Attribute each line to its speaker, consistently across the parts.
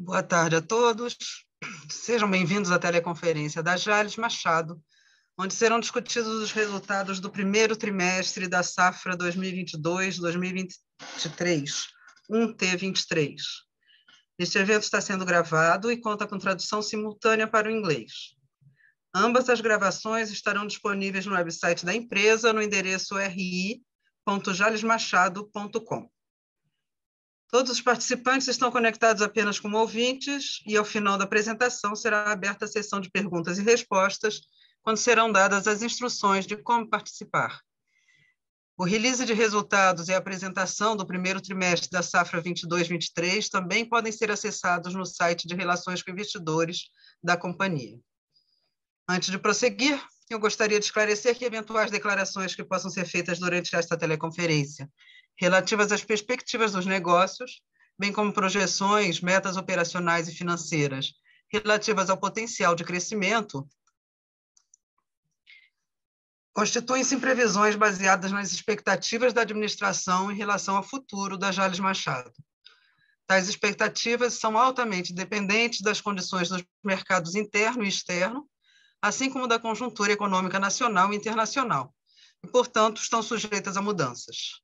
Speaker 1: Boa tarde a todos. Sejam bem-vindos à teleconferência da Jales Machado, onde serão discutidos os resultados do primeiro trimestre da safra 2022-2023, 1T23. Este evento está sendo gravado e conta com tradução simultânea para o inglês. Ambas as gravações estarão disponíveis no website da empresa no endereço ri.jalesmachado.com. Todos os participantes estão conectados apenas como ouvintes e, ao final da apresentação, será aberta a sessão de perguntas e respostas, quando serão dadas as instruções de como participar. O release de resultados e a apresentação do primeiro trimestre da safra 22-23 também podem ser acessados no site de Relações com Investidores da companhia. Antes de prosseguir, eu gostaria de esclarecer que eventuais declarações que possam ser feitas durante esta teleconferência relativas às perspectivas dos negócios, bem como projeções, metas operacionais e financeiras relativas ao potencial de crescimento, constituem-se em previsões baseadas nas expectativas da administração em relação ao futuro da Jales Machado. Tais expectativas são altamente dependentes das condições dos mercados interno e externo, assim como da conjuntura econômica nacional e internacional, e, portanto, estão sujeitas a mudanças.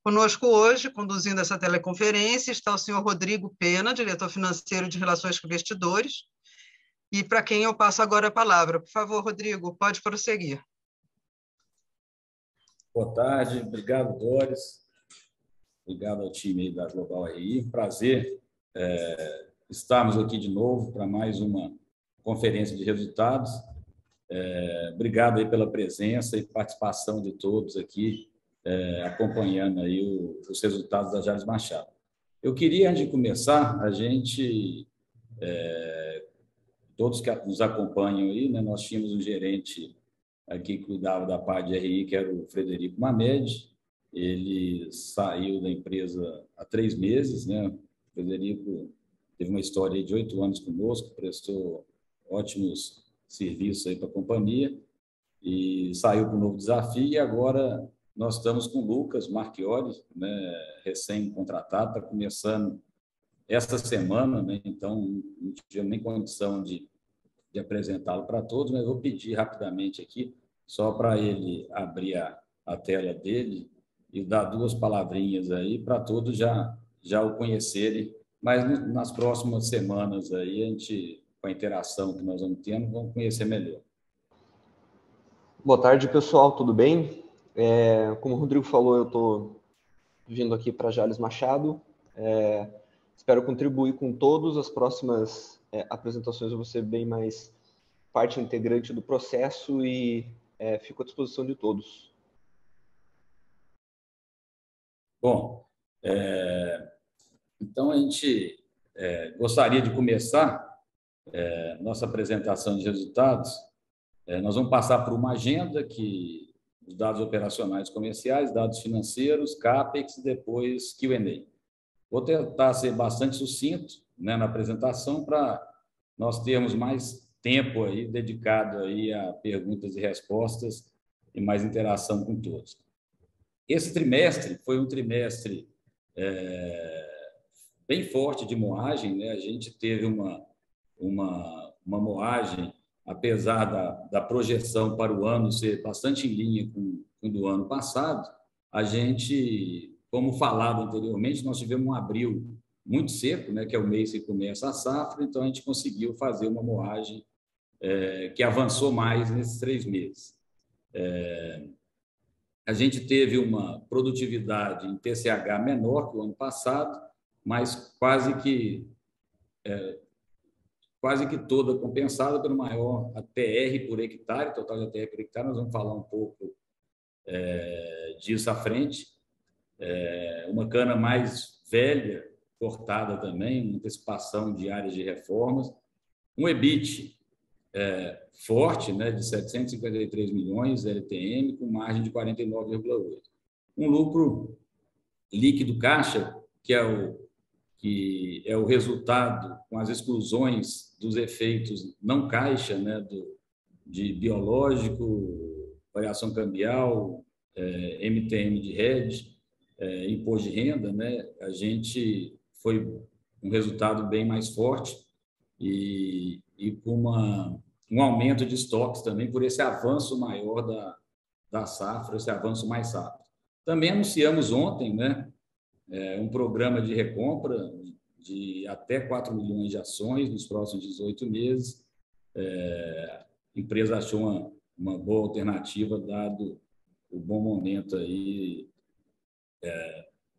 Speaker 1: Conosco hoje, conduzindo essa teleconferência, está o senhor Rodrigo Pena, diretor financeiro de Relações com Investidores, e para quem eu passo agora a palavra. Por favor, Rodrigo, pode prosseguir.
Speaker 2: Boa tarde, obrigado, Doris. Obrigado ao time da Global RI. Prazer estarmos aqui de novo para mais uma conferência de resultados. Obrigado aí pela presença e participação de todos aqui, acompanhando aí os resultados da Jales Machado. Eu queria, antes de começar, todos que nos acompanham aí, né, nós tínhamos um gerente aqui que cuidava da parte de RI, que era o Frederico Mamed. Ele saiu da empresa há 3 meses, né? O Frederico teve uma história de 8 anos conosco, prestou ótimos serviços aí para a companhia e saiu para um novo desafio. E agora nós estamos com o Lucas Marchiori, né, recém-contratado, está começando essa semana, né? Então não tive nem condição de apresentá-lo para todos, mas vou pedir rapidamente aqui, só para ele abrir a tela dele e dar 2 palavrinhas aí para todos já o conhecerem, mas nas próximas semanas aí, a gente, com a interação que nós vamos tendo, vamos conhecer melhor.
Speaker 3: Boa tarde, pessoal, tudo bem? Como o Rodrigo falou, eu estou vindo aqui para Jales Machado. Espero contribuir com todos. As próximas apresentações eu vou ser bem mais parte integrante do processo e fico à disposição de todos.
Speaker 2: Bom, então a gente gostaria de começar nossa apresentação de resultados. Nós vamos passar por uma agenda que os dados operacionais comerciais, dados financeiros, CAPEX e depois Q&A. Vou tentar ser bastante sucinto, né, na apresentação para nós termos mais tempo aí dedicado aí a perguntas e respostas e mais interação com todos. Esse trimestre foi um trimestre bem forte de moagem, né? A gente teve uma moagem, apesar da projeção para o ano ser bastante em linha com o do ano passado. A gente, como falado anteriormente, nós tivemos um abril muito seco, né, que é o mês que começa a safra, então a gente conseguiu fazer uma moagem que avançou mais nesses 3 meses. A gente teve uma produtividade em TCH menor que o ano passado, mas quase que toda compensada pelo maior ATR por hectare, total de ATR por hectare. Nós vamos falar um pouco disso à frente. Uma cana mais velha, cortada também, uma antecipação de áreas de reformas. Um EBIT forte, né, de 753 milhões LTM, com margem de 49,8%. Um lucro líquido caixa, que é o resultado com as exclusões dos efeitos não caixa, né, de biológico, variação cambial, MTM de hedge, imposto de renda, né? A gente foi um resultado bem mais forte e com um aumento de estoques também por esse avanço maior da safra, esse avanço mais rápido. Também anunciamos ontem, né, um programa de recompra de até 4 milhões de ações nos próximos 18 meses. A empresa achou uma boa alternativa, dado o bom momento aí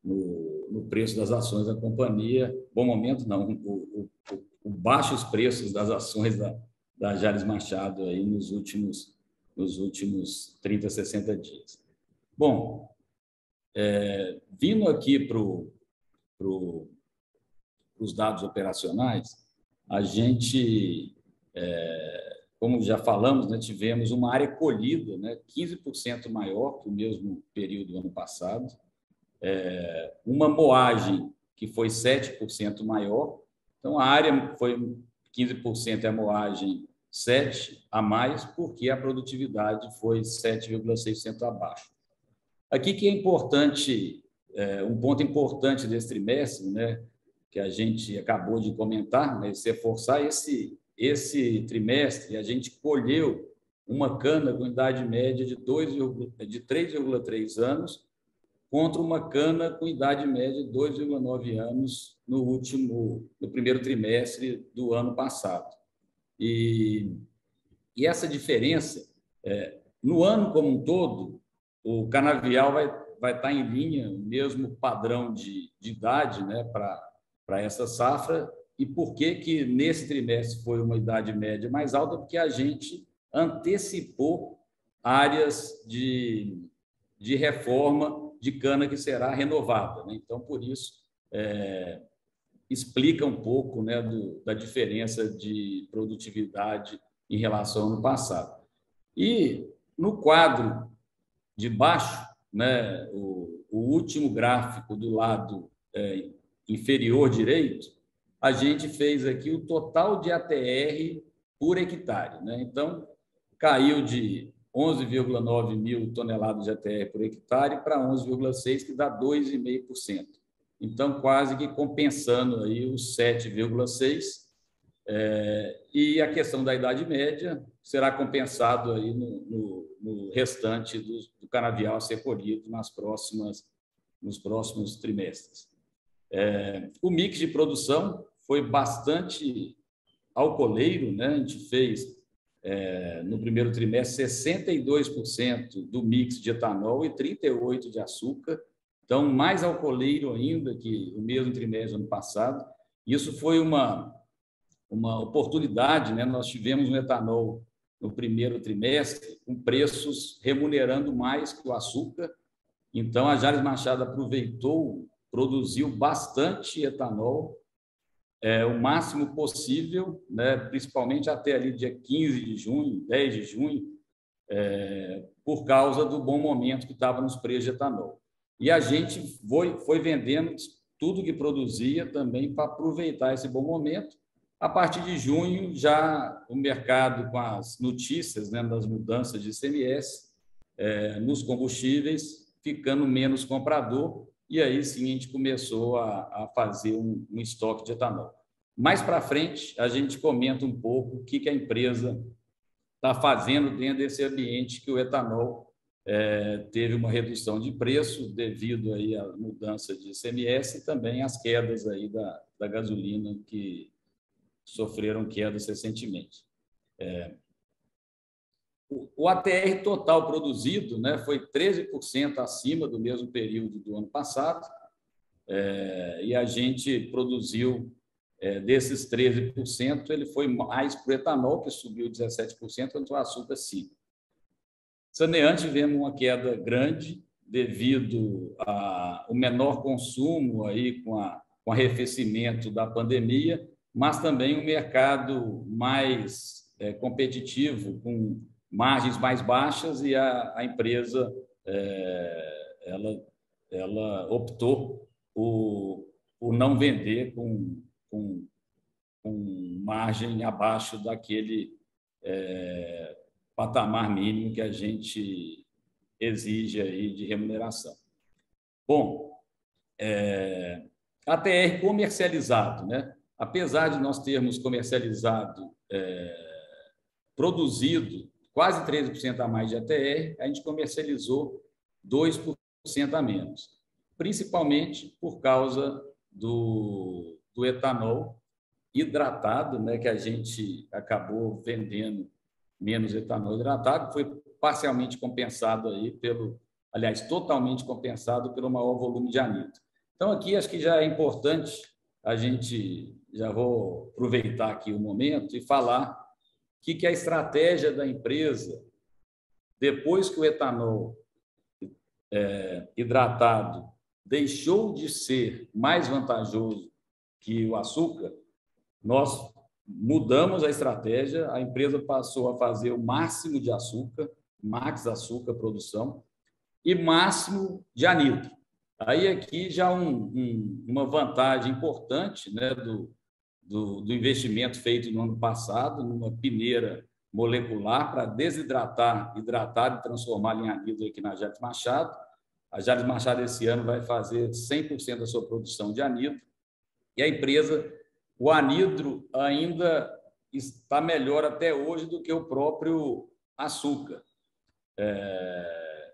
Speaker 2: no preço das ações da companhia. Bom momento, não, o baixos preços das ações da Jalles Machado aí nos últimos 30, 60 dias. Bom, vindo aqui para os dados operacionais, a gente, como já falamos, né, tivemos uma área colhida, né, 15% maior que o mesmo período do ano passado, uma moagem que foi 7% maior. Então, a área foi 15%, a moagem 7% a mais, porque a produtividade foi 7,6% abaixo. Aqui que é importante, um ponto importante desse trimestre, né, que a gente acabou de comentar, mas reforçar esse trimestre, a gente colheu uma cana com idade média de 3,3 anos, contra uma cana com idade média de 2,9 anos no primeiro trimestre do ano passado. E essa diferença, no ano como um todo, o canavial vai estar em linha, o mesmo padrão de idade, né, para essa safra. E por que nesse trimestre foi uma idade média mais alta? Porque a gente antecipou áreas de reforma de cana que será renovada, né? Então, por isso, explica um pouco, né, da diferença de produtividade em relação ao ano passado. E no quadro de baixo, né, o último gráfico do lado inferior direito, a gente fez aqui o total de ATR por hectare, né? Então, caiu de 11,9 mil toneladas de ATR por hectare para 11,6, que dá 2,5%. Então, quase que compensando aí os 7,6%. E a questão da idade média será compensado aí no restante do canavial a ser colhido nos próximos trimestres. O mix de produção foi bastante alcooleiro, né? A gente fez, no primeiro trimestre, 62% do mix de etanol e 38% de açúcar. Então, mais alcooleiro ainda que o mesmo trimestre do ano passado. Isso foi uma oportunidade, né? Nós tivemos um etanol no primeiro trimestre com preços remunerando mais que o açúcar. Então, a Jalles Machado aproveitou, produziu bastante etanol, o máximo possível, né? Principalmente até ali dia 15 de junho, 10 de junho, por causa do bom momento que estava nos preços de etanol. E a gente foi vendendo tudo que produzia também para aproveitar esse bom momento. A partir de junho, já o mercado, com as notícias, né, das mudanças de ICMS nos combustíveis, ficando menos comprador, e aí sim a gente começou a fazer um estoque de etanol. Mais para frente, a gente comenta um pouco o que a empresa está fazendo dentro desse ambiente que o etanol teve uma redução de preço devido aí à mudança de ICMS e também às quedas aí da gasolina, que sofreram quedas recentemente. O ATR total produzido, né, foi 13% acima do mesmo período do ano passado, e a gente produziu, desses 13%, ele foi mais para o etanol, que subiu 17%, quanto o açúcar 5%. Saneante, tivemos uma queda grande devido ao menor consumo aí com o arrefecimento da pandemia, mas também um mercado mais competitivo, com margens mais baixas, e a empresa ela optou por não vender com margem abaixo daquele patamar mínimo que a gente exige aí de remuneração. Bom, ATR comercializado, né? Apesar de nós termos comercializado, produzido quase 13% a mais de ATR, a gente comercializou 2% a menos, principalmente por causa do etanol hidratado, né, que a gente acabou vendendo menos etanol hidratado, foi parcialmente compensado aí aliás, totalmente compensado pelo maior volume de anidro. Então, aqui acho que já é importante já vou aproveitar aqui o momento e falar o que é a estratégia da empresa depois que o etanol hidratado deixou de ser mais vantajoso que o açúcar. Nós mudamos a estratégia, a empresa passou a fazer o máximo de açúcar, max açúcar produção, e máximo de anidro. Aí aqui já uma vantagem importante, né, do investimento feito no ano passado, numa peneira molecular para desidratar, hidratar e transformar em anidro aqui na Jales Machado. A Jales Machado esse ano vai fazer 100% da sua produção de anidro, e a empresa, o anidro ainda está melhor até hoje do que o próprio açúcar.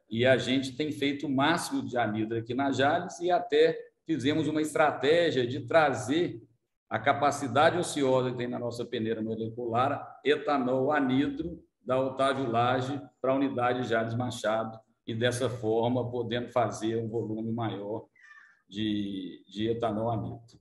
Speaker 2: E a gente tem feito o máximo de anidro aqui na Jales e até fizemos uma estratégia de trazer a capacidade ociosa que tem na nossa peneira molecular, etanol anidro, da Otávio Lage para a unidade Jales Machado, e dessa forma podendo fazer um volume maior de etanol anidro.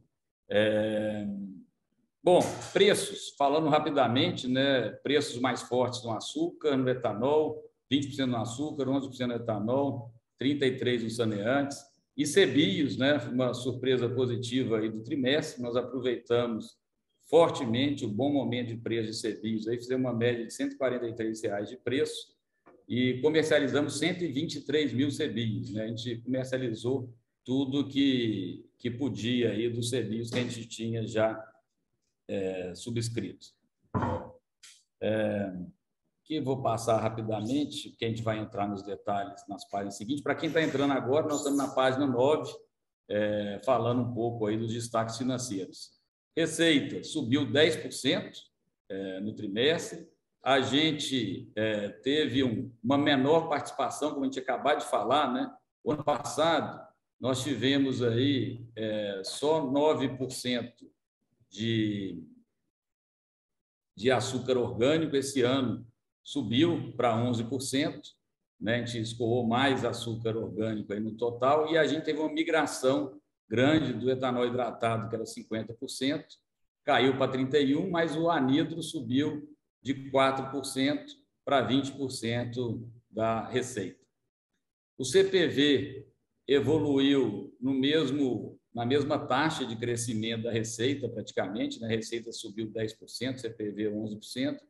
Speaker 2: Bom, preços, falando rapidamente, né, preços mais fortes no açúcar, no etanol, 20% no açúcar, 11% no etanol, 33% nos saneantes. E CBIOS, né, uma surpresa positiva aí do trimestre, nós aproveitamos fortemente o bom momento de preço de CBIOS, aí fizemos uma média de R$ 143 de preço e comercializamos 123 mil CBIOS, né? A gente comercializou tudo que podia aí dos CBIOS que a gente tinha já subscritos. Que vou passar rapidamente, porque a gente vai entrar nos detalhes nas páginas seguintes. Para quem está entrando agora, nós estamos na página 9, falando um pouco aí dos destaques financeiros. Receita subiu 10% no trimestre. A gente teve uma menor participação, como a gente acabou de falar, né? O ano passado, nós tivemos aí só 9% de açúcar orgânico. Esse ano subiu para 11%, né? A gente escoou mais açúcar orgânico aí no total, e a gente teve uma migração grande do etanol hidratado, que era 50%, caiu para 31%, mas o anidro subiu de 4% para 20% da receita. O CPV evoluiu na mesma taxa de crescimento da receita, praticamente, né? A receita subiu 10%, CPV 11%.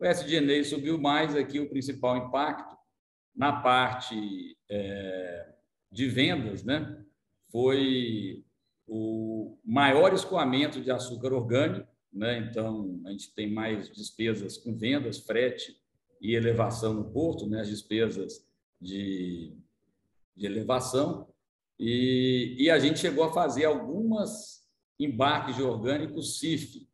Speaker 2: O SG&A subiu mais. Aqui o principal impacto na parte de vendas, né, foi o maior escoamento de açúcar orgânico, né? Então, a gente tem mais despesas com vendas, frete e elevação no porto, né? As despesas de elevação. E a gente chegou a fazer algumas embarques de orgânicos CIF,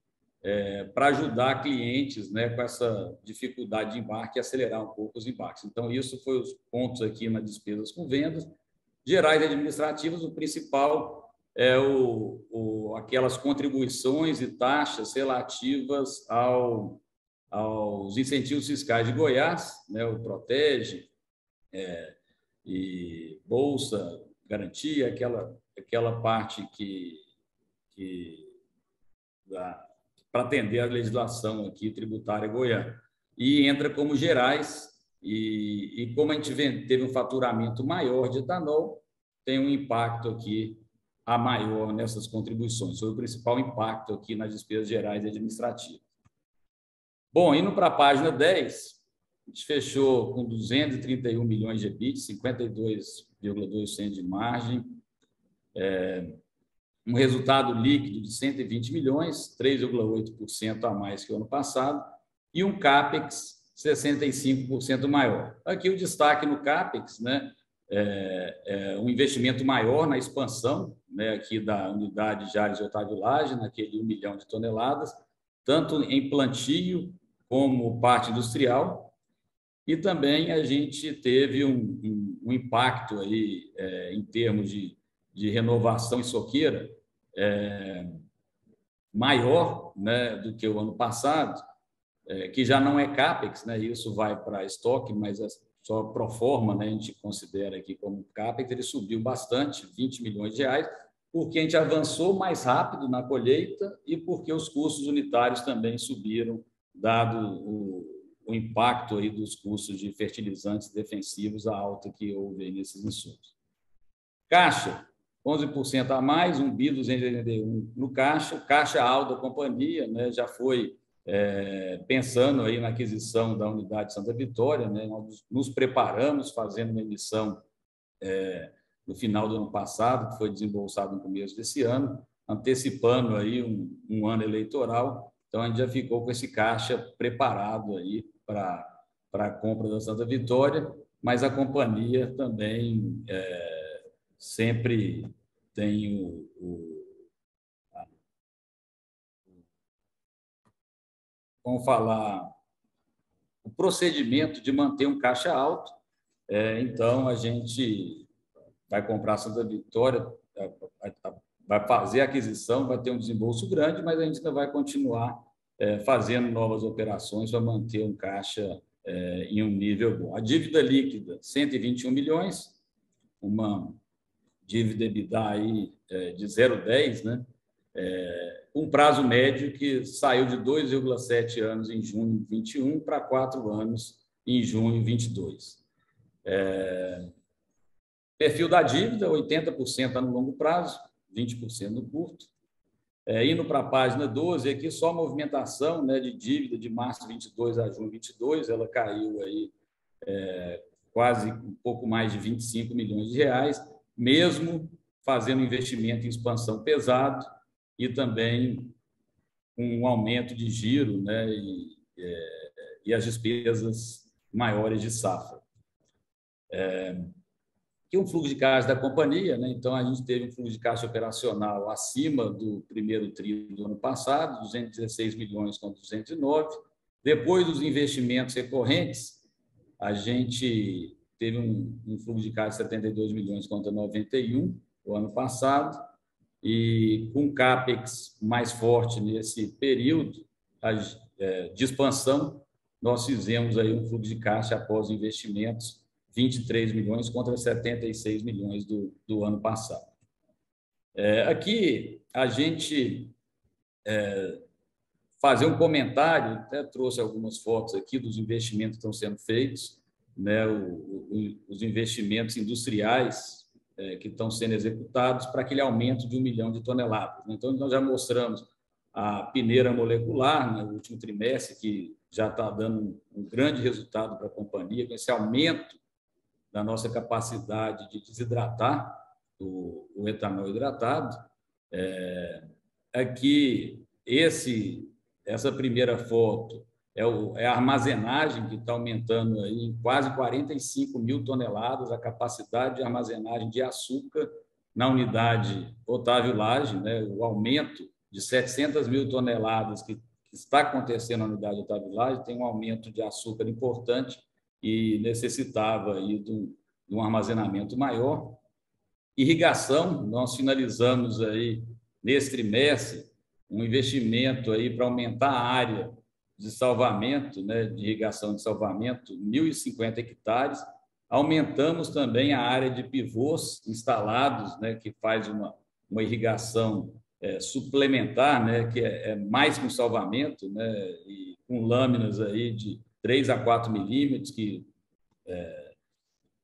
Speaker 2: para ajudar clientes, né, com essa dificuldade de embarque e acelerar um pouco os embarques. Então, isso foi os pontos aqui nas despesas com vendas. Gerais e administrativas, o principal é aquelas contribuições e taxas relativas aos incentivos fiscais de Goiás, né, o Protege e Bolsa, Garantia, aquela parte para atender a legislação aqui tributária goiana. E entra como gerais, e como a gente teve um faturamento maior de etanol, tem um impacto aqui a maior nessas contribuições. Foi o principal impacto aqui nas despesas gerais e administrativas. Bom, indo para a página 10, a gente fechou com 231 milhões de EBIT, 52,2% de margem, um resultado líquido de 120 milhões, 3,8% a mais que o ano passado, e um CAPEX 65% maior. Aqui o destaque no CAPEX, né, um investimento maior na expansão, né, aqui da unidade Jales de Otávio Lage, naquele 1 milhão de toneladas, tanto em plantio como parte industrial. E também a gente teve um impacto aí, em termos de renovação e soqueira maior, né, do que o ano passado, que já não é CAPEX, né, isso vai para estoque, mas é só pro forma, né, a gente considera aqui como CAPEX, ele subiu bastante, 20 milhões de reais, porque a gente avançou mais rápido na colheita e porque os custos unitários também subiram, dado o impacto aí dos custos de fertilizantes defensivos, a alta que houve aí nesses insumos. Caixa, 11% a mais, 1.281 no caixa. O caixa alto da companhia, né, já foi pensando aí na aquisição da unidade Santa Vitória, né, nós nos preparamos fazendo uma emissão no final do ano passado, que foi desembolsado no começo desse ano, antecipando aí um ano eleitoral. Então, a gente já ficou com esse caixa preparado aí para a compra da Santa Vitória, mas a companhia também sempre tem vamos falar, o procedimento de manter um caixa alto. Então, a gente vai comprar a Santa Vitória, vai fazer a aquisição, vai ter um desembolso grande, mas a gente ainda vai continuar fazendo novas operações para manter um caixa em um nível bom. A dívida líquida, 121 milhões, uma dívida EBITDA aí de 0,10, né? Um prazo médio que saiu de 2,7 anos em junho de 21 para 4 anos em junho de 22. Perfil da dívida, 80% no longo prazo, 20% no curto. Indo para a página 12, aqui só a movimentação, né, de dívida de março de 22 a junho de 22, ela caiu aí quase um pouco mais de 25 milhões de reais, mesmo fazendo investimento em expansão pesado e também um aumento de giro, né, e as despesas maiores de safra. Aqui um fluxo de caixa da companhia, né? Então, a gente teve um fluxo de caixa operacional acima do primeiro tri do ano passado, 216 milhões contra 209. Depois dos investimentos recorrentes, a gente teve um fluxo de caixa de 72 milhões contra 91 o ano passado, e com CAPEX mais forte nesse período de expansão, nós fizemos aí um fluxo de caixa após investimentos 23 milhões contra 76 milhões do ano passado. Aqui, a gente fazer um comentário, até trouxe algumas fotos aqui dos investimentos que estão sendo feitos, né, os investimentos industriais que estão sendo executados para aquele aumento de 1 milhão de toneladas. Então, nós já mostramos a peneira molecular no último trimestre, que já está dando um grande resultado para a companhia, com esse aumento da nossa capacidade de desidratar o etanol hidratado. Aqui, essa primeira foto é a armazenagem, que está aumentando aí em quase 45 mil toneladas a capacidade de armazenagem de açúcar na unidade Otávio Lage, né? O aumento de 700 mil toneladas que está acontecendo na unidade Otávio Lage tem um aumento de açúcar importante e necessitava aí de um armazenamento maior. Irrigação, nós finalizamos aí nesse trimestre um investimento aí para aumentar a área de salvamento, né, de irrigação de salvamento, 1.050 hectares. Aumentamos também a área de pivôs instalados, né, que faz uma irrigação suplementar, né, que é mais que um salvamento, né, e com lâminas aí de 3 a 4 milímetros, que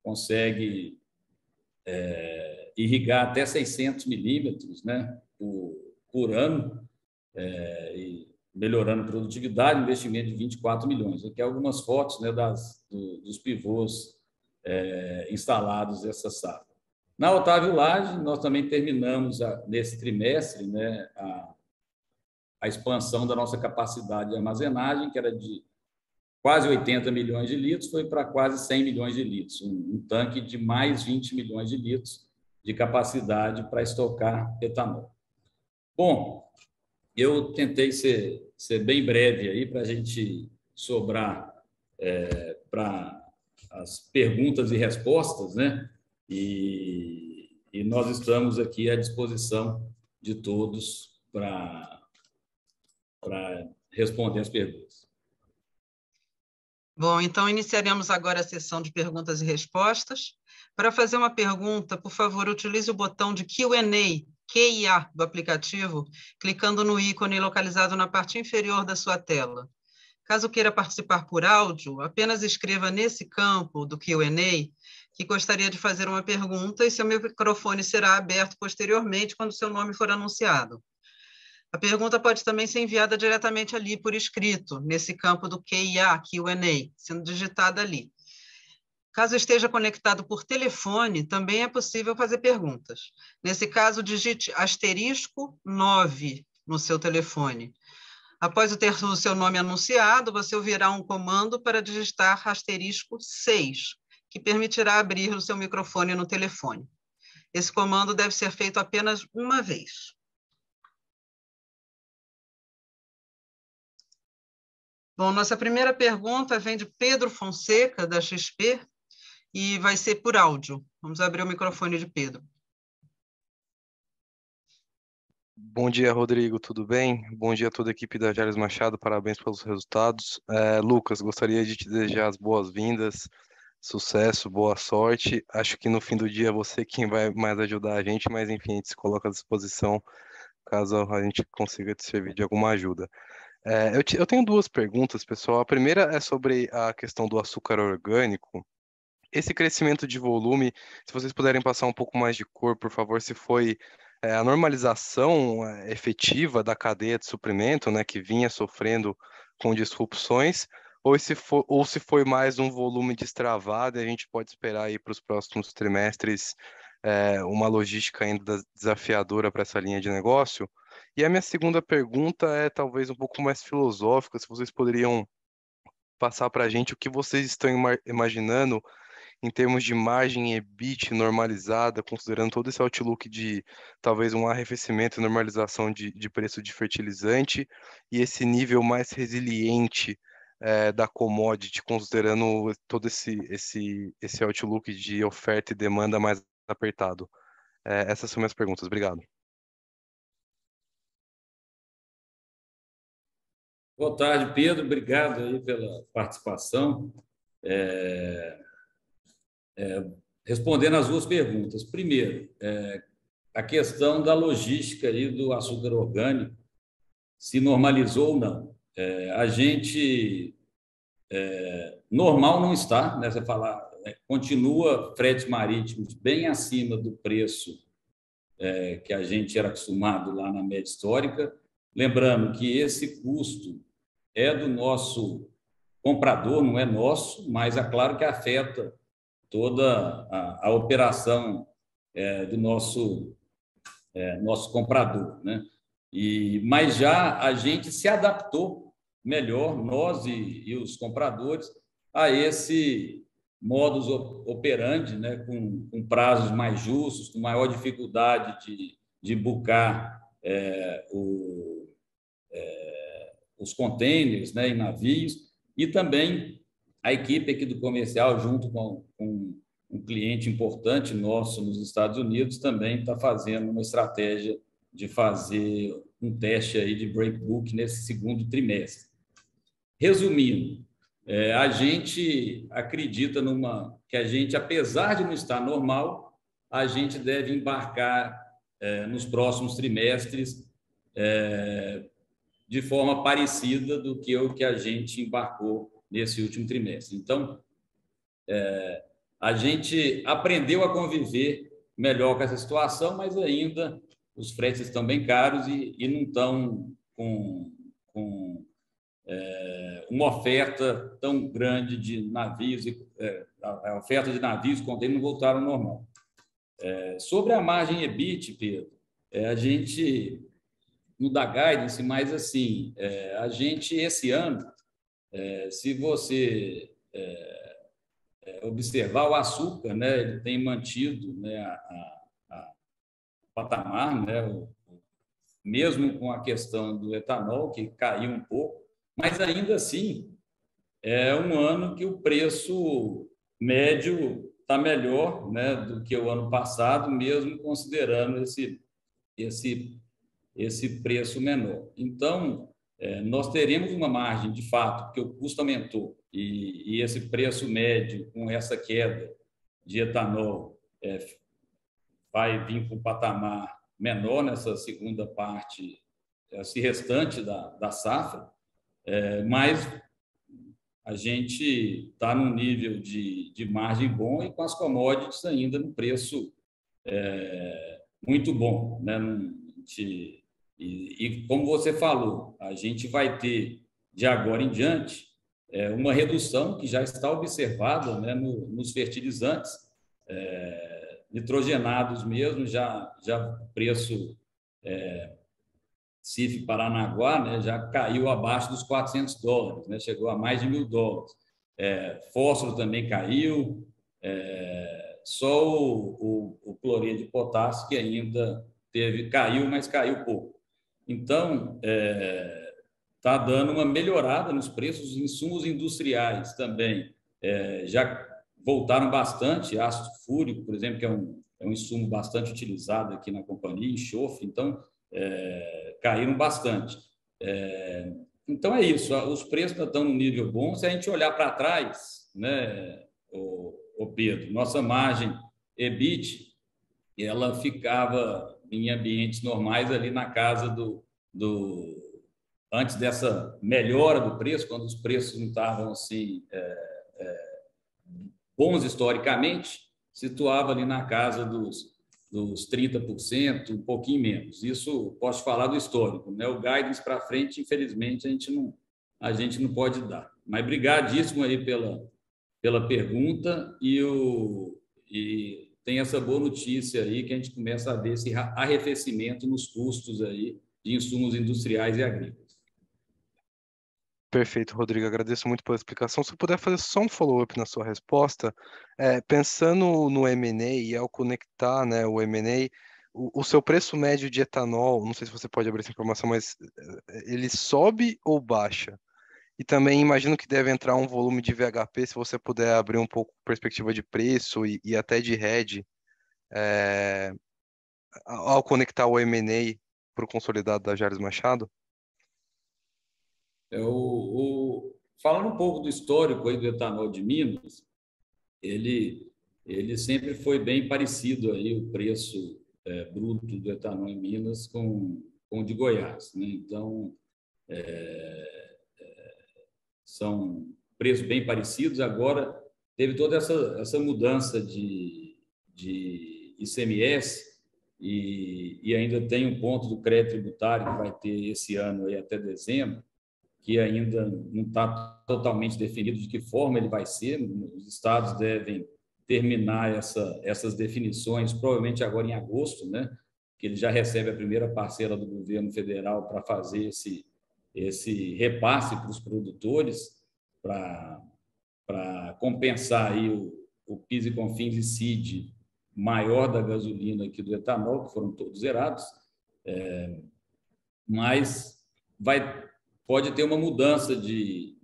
Speaker 2: consegue irrigar até 600 milímetros, né, por ano, e melhorando a produtividade, investimento de 24 milhões. Aqui algumas fotos, né, dos pivôs instalados essa safra. Na Otávio Lage, nós também terminamos nesse trimestre, né, a expansão da nossa capacidade de armazenagem, que era de quase 80 milhões de litros, foi para quase 100 milhões de litros, um tanque de mais 20 milhões de litros de capacidade para estocar etanol. Bom, eu tentei ser bem breve aí para a gente sobrar para as perguntas e respostas, né? E nós estamos aqui à disposição de todos para responder as perguntas.
Speaker 1: Bom, então iniciaremos agora a sessão de perguntas e respostas. Para fazer uma pergunta, por favor, utilize o botão de Q&A, QIA do aplicativo, clicando no ícone localizado na parte inferior da sua tela. Caso queira participar por áudio, apenas escreva nesse campo do Q&A que gostaria de fazer uma pergunta e seu microfone será aberto posteriormente quando seu nome for anunciado. A pergunta pode também ser enviada diretamente ali por escrito, nesse campo do QIA, Q&A, sendo digitada ali. Caso esteja conectado por telefone, também é possível fazer perguntas. Nesse caso, digite *9 no seu telefone. Após ter o seu nome anunciado, você ouvirá um comando para digitar *6, que permitirá abrir o seu microfone no telefone. Esse comando deve ser feito apenas uma vez. Bom, nossa primeira pergunta vem de Pedro Fonseca, da XP, e vai ser por áudio. Vamos abrir o microfone de Pedro.
Speaker 4: Bom dia, Rodrigo, tudo bem? Bom dia a toda a equipe da Jales Machado, parabéns pelos resultados. Lucas, gostaria de te desejar as boas-vindas, sucesso, boa sorte. Acho que no fim do dia é você quem vai mais ajudar a gente, mas enfim, a gente se coloca à disposição caso a gente consiga te servir de alguma ajuda. Eu tenho duas perguntas, pessoal. A primeira é sobre a questão do açúcar orgânico. Esse crescimento de volume, se vocês puderem passar um pouco mais de cor, por favor, se foi a normalização efetiva da cadeia de suprimento, né, que vinha sofrendo com disrupções, ou se foi mais um volume destravado e a gente pode esperar aí para os próximos trimestres uma logística ainda desafiadora para essa linha de negócio. E a minha segunda pergunta é talvez um pouco mais filosófica, se vocês poderiam passar para a gente o que vocês estão imaginando em termos de margem EBIT normalizada, considerando todo esse outlook de talvez um arrefecimento e normalização de preço de fertilizante e esse nível mais resiliente da commodity, considerando todo esse outlook de oferta e demanda mais apertado. Essas são minhas perguntas. Obrigado.
Speaker 2: Boa tarde, Pedro. Obrigado aí pela participação. Respondendo as duas perguntas. Primeiro, a questão da logística aí do açúcar orgânico, se normalizou ou não. A gente normal não está, né? Você falar, continua fretes marítimos bem acima do preço que a gente era acostumado lá na média histórica. Lembrando que esse custo é do nosso comprador, não é nosso, mas é claro que afeta toda a operação do nosso comprador, né? Mas já a gente se adaptou melhor, nós e os compradores, a esse modus operandi, né? Com prazos mais justos, com maior dificuldade de bucar os contêineres, né, em navios, e também a equipe aqui do comercial, junto com um cliente importante nosso nos Estados Unidos, também está fazendo uma estratégia de fazer um teste aí de breakbook nesse segundo trimestre. Resumindo, a gente acredita que a gente, apesar de não estar normal, a gente deve embarcar nos próximos trimestres de forma parecida do que o que a gente embarcou nesse último trimestre. Então, a gente aprendeu a conviver melhor com essa situação, mas ainda os fretes estão bem caros e não estão com uma oferta tão grande de navios, a oferta de navios contêineres não voltaram ao normal. Sobre a margem EBIT, Pedro, a gente não dá guidance, mas assim, a gente esse ano Se você observar o açúcar, né, ele tem mantido, né, a patamar, né, mesmo com a questão do etanol, que caiu um pouco, mas ainda assim é um ano que o preço médio está melhor, né, do que o ano passado, mesmo considerando esse preço menor. Então, nós teremos uma margem, de fato, porque o custo aumentou e esse preço médio, com essa queda de etanol, vai vir para um patamar menor nessa segunda parte, esse restante da safra, mas a gente está num nível de margem bom e com as commodities ainda no preço muito bom, né? E como você falou, a gente vai ter, de agora em diante, uma redução que já está observada, né, nos fertilizantes, nitrogenados mesmo, já o preço CIF Paranaguá, né, já caiu abaixo dos $400, né, chegou a mais de $1.000. Fósforo também caiu, só o cloreto de potássio que ainda caiu, mas caiu pouco. Então, está dando uma melhorada nos preços dos insumos industriais também. Já voltaram bastante, ácido fúrico, por exemplo, que é um insumo bastante utilizado aqui na companhia, enxofre, então caíram bastante. Então é isso, os preços estão num nível bom. Se a gente olhar para trás, né, o Pedro, nossa margem EBIT, ela ficava em ambientes normais ali na casa antes dessa melhora do preço, quando os preços não estavam assim bons historicamente, situava ali na casa dos 30%, um pouquinho menos. Isso posso falar do histórico, né? O guidance para frente, infelizmente, a gente não pode dar. Mas brigadíssimo aí pela pergunta e tem essa boa notícia aí que a gente começa a ver esse arrefecimento nos custos aí de insumos industriais e agrícolas.
Speaker 4: Perfeito, Rodrigo. Agradeço muito pela explicação. Se eu puder fazer só um follow-up na sua resposta, pensando no M&A e ao conectar, né, o M&A, o seu preço médio de etanol, não sei se você pode abrir essa informação, mas ele sobe ou baixa? E também imagino que deve entrar um volume de VHP, se você puder abrir um pouco perspectiva de preço e até de hedge, ao conectar o M&A para o consolidado da Jalles Machado.
Speaker 2: Falando um pouco do histórico aí do etanol de Minas, ele sempre foi bem parecido aí o preço bruto do etanol em Minas com o de Goiás, né? Então, são preços bem parecidos. Agora, teve toda essa mudança de ICMS e ainda tem um ponto do crédito tributário que vai ter esse ano aí até dezembro, que ainda não está totalmente definido de que forma ele vai ser. Os estados devem terminar essas definições, provavelmente agora em agosto, né? Que ele já recebe a primeira parcela do governo federal para fazer esse repasse para os produtores, para compensar aí o PIS e CONFINS e CID maior da gasolina que do etanol, que foram todos zerados, mas pode ter uma mudança de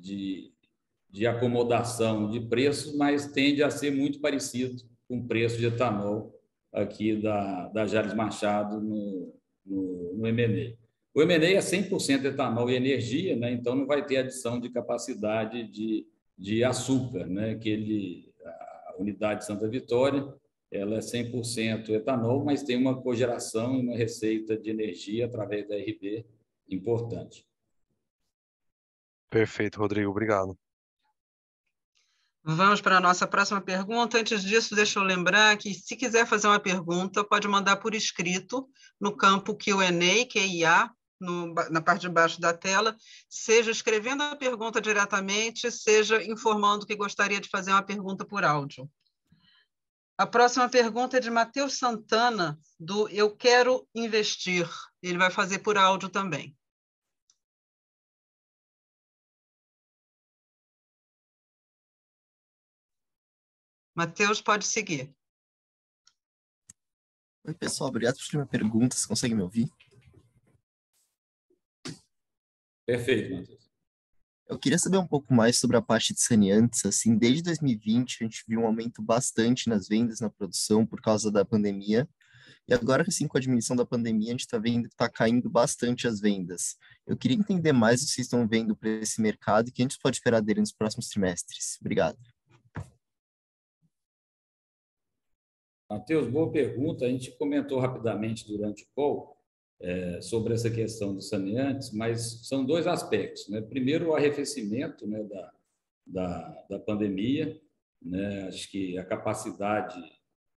Speaker 2: acomodação de preços, mas tende a ser muito parecido com o preço de etanol aqui da Jalles Machado no M&A. O M&A é 100% etanol e energia, né? Então não vai ter adição de capacidade de açúcar, né? A unidade de Santa Vitória, ela é 100% etanol, mas tem uma cogeração e uma receita de energia através da RB importante.
Speaker 4: Perfeito, Rodrigo. Obrigado.
Speaker 1: Vamos para a nossa próxima pergunta. Antes disso, deixa eu lembrar que, se quiser fazer uma pergunta, pode mandar por escrito no campo Q&A, QIA, na parte de baixo da tela, seja escrevendo a pergunta diretamente, seja informando que gostaria de fazer uma pergunta por áudio. A próxima pergunta é de Matheus Santana, do Eu Quero Investir. Ele vai fazer por áudio também. Matheus, pode seguir.
Speaker 5: Oi, pessoal, obrigado por ter uma pergunta. Você consegue me ouvir?
Speaker 2: Perfeito, Matheus.
Speaker 5: Eu queria saber um pouco mais sobre a parte de saneantes. Assim, desde 2020, a gente viu um aumento bastante nas vendas, na produção, por causa da pandemia. E agora, assim, com a diminuição da pandemia, a gente está vendo que está caindo bastante as vendas. Eu queria entender mais o que vocês estão vendo para esse mercado e o que a gente pode esperar dele nos próximos trimestres. Obrigado.
Speaker 2: Matheus, boa pergunta. A gente comentou rapidamente durante o call sobre essa questão dos saneantes, mas são dois aspectos, né? Primeiro, o arrefecimento, né, da pandemia, né? Acho que a capacidade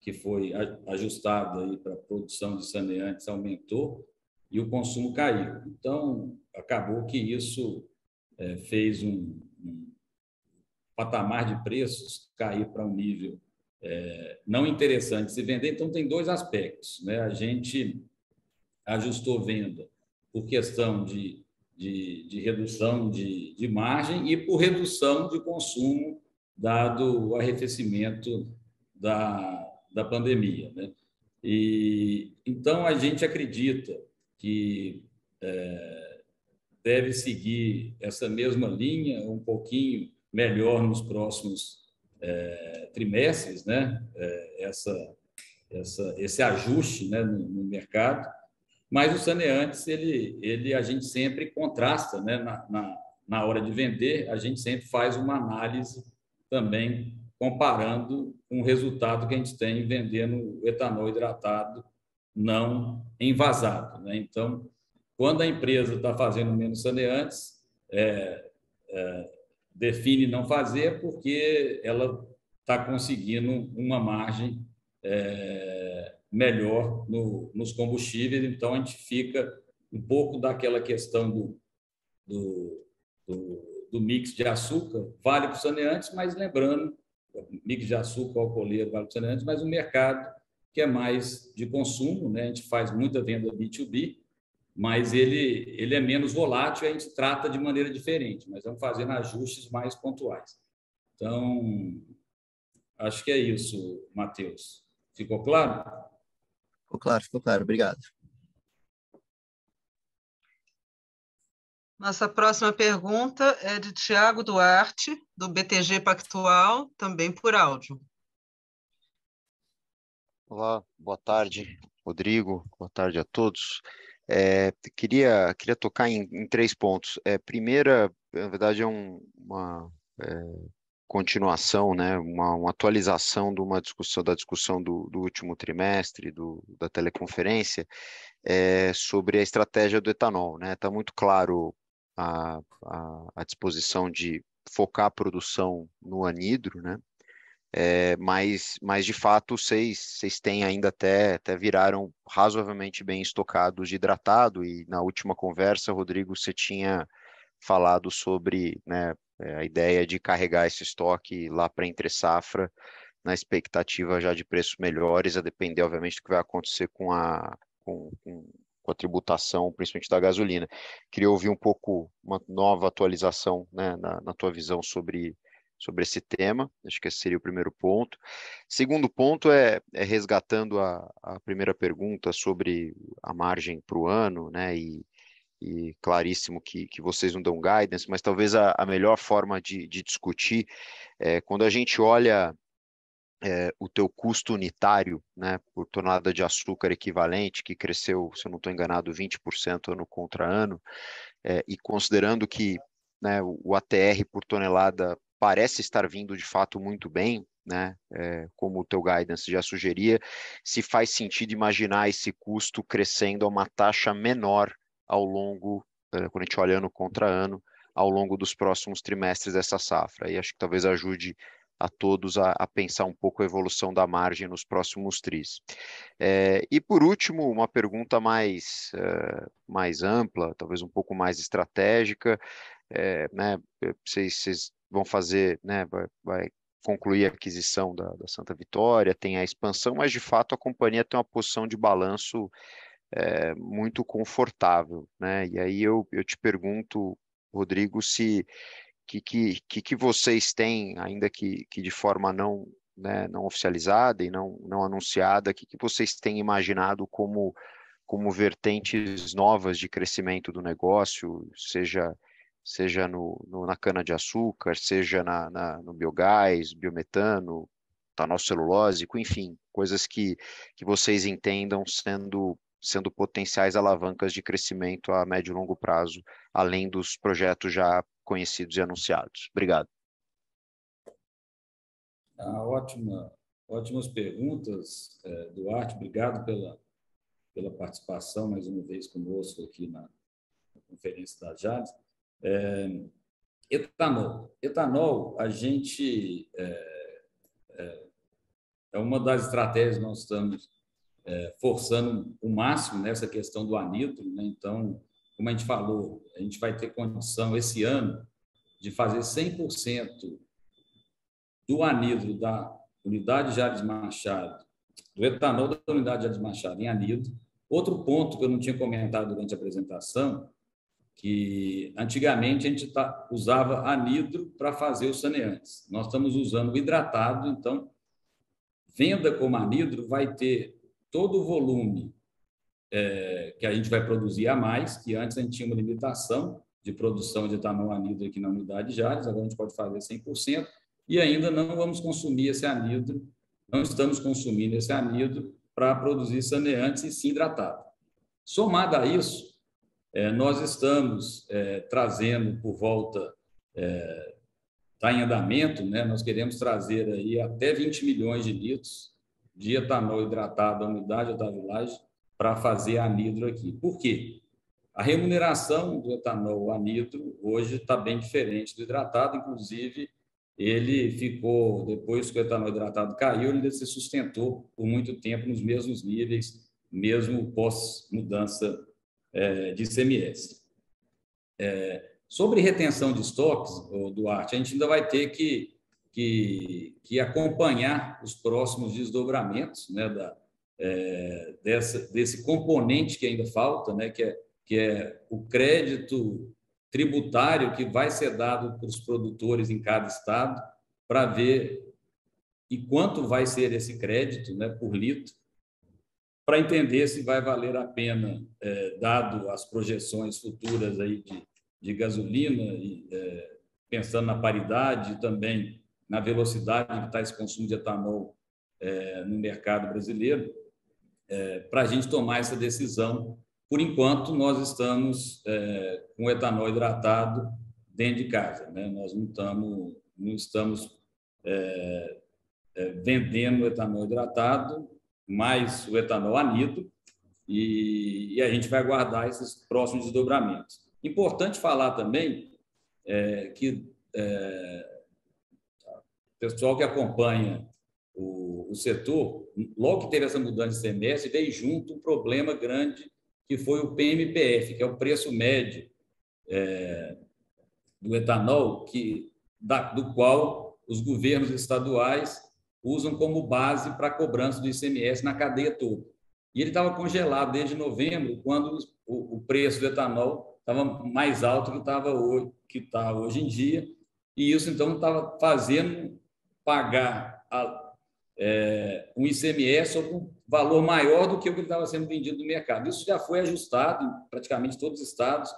Speaker 2: que foi ajustada para a produção de saneantes aumentou e o consumo caiu. Então, acabou que isso fez um patamar de preços cair para um nível não interessante de se vender. Então, tem dois aspectos, né? A gente ajustou venda por questão de redução de margem e por redução de consumo, dado o arrefecimento da pandemia, né? E, então, a gente acredita que deve seguir essa mesma linha, um pouquinho melhor nos próximos trimestres, né? Esse ajuste, né, no mercado. Mas o saneantes, a gente sempre contrasta, né? Na hora de vender, a gente sempre faz uma análise também comparando com o resultado que a gente tem vendendo etanol hidratado não envasado, né? Então, quando a empresa está fazendo menos saneantes, define não fazer porque ela está conseguindo uma margem melhor nos combustíveis. Então, a gente fica um pouco daquela questão do mix de açúcar, vale para os saneantes, mas lembrando, mix de açúcar, alcooleiro, vale para os saneantes, mas o mercado que é mais de consumo, né? A gente faz muita venda B2B, mas ele é menos volátil e a gente trata de maneira diferente, mas vamos fazendo ajustes mais pontuais. Então, acho que é isso, Matheus. Ficou claro?
Speaker 5: Ficou claro. Obrigado.
Speaker 1: Nossa próxima pergunta é de Tiago Duarte, do BTG Pactual, também por áudio.
Speaker 6: Olá, boa tarde, Rodrigo, boa tarde a todos. Queria tocar em três pontos. Primeira, na verdade, é uma continuação, né, uma atualização de uma discussão, da discussão do último trimestre, da teleconferência, sobre a estratégia do etanol, né? Está muito claro a disposição de focar a produção no anidro, né? Mas de fato vocês têm ainda até viraram razoavelmente bem estocados de hidratado, e na última conversa, Rodrigo, você tinha falado sobre, né, a ideia de carregar esse estoque lá para entre safra, na expectativa já de preços melhores, a depender, obviamente, do que vai acontecer com a tributação, principalmente da gasolina. Queria ouvir um pouco uma nova atualização, né, na tua visão sobre esse tema. Acho que esse seria o primeiro ponto. Segundo ponto é resgatando a primeira pergunta sobre a margem para o ano, né, e claríssimo que vocês não dão guidance, mas talvez a melhor forma de discutir quando a gente olha o teu custo unitário, né, por tonelada de açúcar equivalente, que cresceu, se eu não estou enganado, 20% ano contra ano, e considerando que, né, o ATR por tonelada parece estar vindo de fato muito bem, né, como o teu guidance já sugeria, se faz sentido imaginar esse custo crescendo a uma taxa menor ao longo, quando a gente olha ano contra ano, ao longo dos próximos trimestres dessa safra. E acho que talvez ajude a todos a pensar um pouco a evolução da margem nos próximos tris. E por último, uma pergunta mais ampla, talvez um pouco mais estratégica, né, vocês vão fazer, né, vai concluir a aquisição da Santa Vitória, tem a expansão, mas de fato a companhia tem uma posição de balanço muito confortável, né? E aí eu te pergunto, Rodrigo, se que vocês têm, ainda que de forma né, não oficializada e não anunciada, o que vocês têm imaginado como vertentes novas de crescimento do negócio, seja na cana-de-açúcar, seja no biogás, biometano, etanol celulósico, enfim, coisas que vocês entendam sendo potenciais alavancas de crescimento a médio e longo prazo, além dos projetos já conhecidos e anunciados. Obrigado.
Speaker 2: Ótimas perguntas, Duarte. Obrigado pela participação mais uma vez conosco aqui na conferência da Jales. Etanol, a gente é uma das estratégias que nós estamos forçando o máximo nessa questão do anidro, né? Então, como a gente falou, a gente vai ter condição esse ano de fazer 100% do anidro da unidade Jales Machado, do etanol da unidade Jales Machado em anidro. Outro ponto que eu não tinha comentado durante a apresentação, que antigamente a gente usava anidro para fazer os saneantes. Nós estamos usando o hidratado, então, venda como anidro vai ter todo o volume que a gente vai produzir a mais, que antes a gente tinha uma limitação de produção de etanol anidro aqui na unidade Jales, agora a gente pode fazer 100%, e ainda não vamos consumir esse anidro, não estamos consumindo esse anidro para produzir saneantes e sim hidratado. Somado a isso, nós estamos trazendo por volta, está em andamento, né? Nós queremos trazer aí até 20 milhões de litros de etanol hidratado da unidade Otávio Lage para fazer anidro aqui. Por quê? A remuneração do etanol anidro hoje está bem diferente do hidratado, inclusive ele ficou, depois que o etanol hidratado caiu, ele se sustentou por muito tempo nos mesmos níveis, mesmo pós-mudança de ICMS. Sobre retenção de estoques, Duarte, a gente ainda vai ter que acompanhar os próximos desdobramentos, né, desse componente que ainda falta, né, que é o crédito tributário que vai ser dado para os produtores em cada estado, para ver e quanto vai ser esse crédito, né, por litro, para entender se vai valer a pena, dado as projeções futuras aí de gasolina, pensando na paridade e também na velocidade que está esse consumo de etanol no mercado brasileiro, para a gente tomar essa decisão. Por enquanto, nós estamos com o etanol hidratado dentro de casa, né? Nós não estamos vendendo o etanol hidratado, mais o etanol anidro, e a gente vai aguardar esses próximos desdobramentos. Importante falar também que o pessoal que acompanha o setor, logo que teve essa mudança de ICMS, veio junto um problema grande, que foi o PMPF, que é o preço médio do etanol, do qual os governos estaduais usam como base para a cobrança do ICMS na cadeia toda. E ele estava congelado desde novembro, quando o preço do etanol estava mais alto que está hoje em dia, e isso, então, estava fazendo pagar um ICMS sobre um valor maior do que o que estava sendo vendido no mercado. Isso já foi ajustado em praticamente todos os estados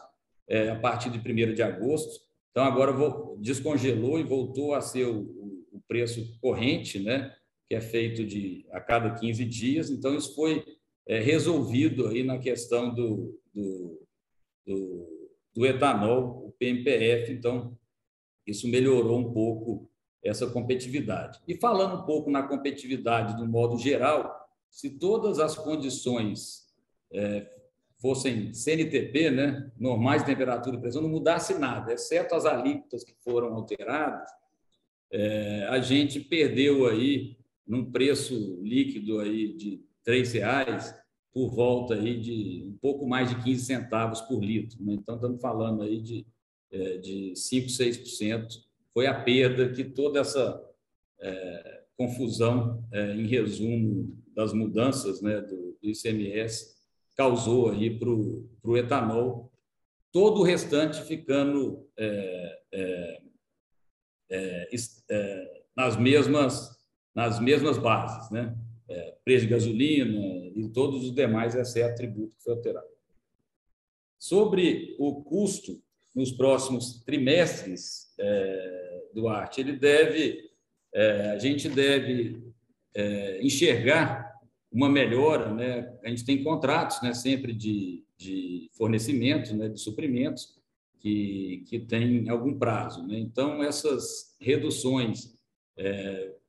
Speaker 2: a partir de 1º de agosto. Então, agora descongelou e voltou a ser o preço corrente, né, que é feito a cada 15 dias. Então, isso foi resolvido aí na questão do etanol, o PMPF. Então, isso melhorou um pouco essa competitividade. E falando um pouco na competitividade do modo geral, se todas as condições fossem CNTP, né, normais de temperatura e pressão, não mudasse nada, exceto as alíquotas que foram alteradas, a gente perdeu aí num preço líquido aí de R$ 3,00 por volta aí de um pouco mais de 15 centavos por litro, né? Então, estamos falando aí de 5%, 6%. Foi a perda que toda essa confusão, em resumo, das mudanças, né, do ICMS causou aí para o etanol, todo o restante ficando nas mesmas nas mesmas bases, né? Preço de gasolina e todos os demais, exceto tributo que foi alterado. Sobre o custo nos próximos trimestres, Duarte, a gente deve enxergar uma melhora, né? A gente tem contratos, né, sempre de fornecimento, né, de suprimentos, que tem algum prazo, né? Então, essas reduções,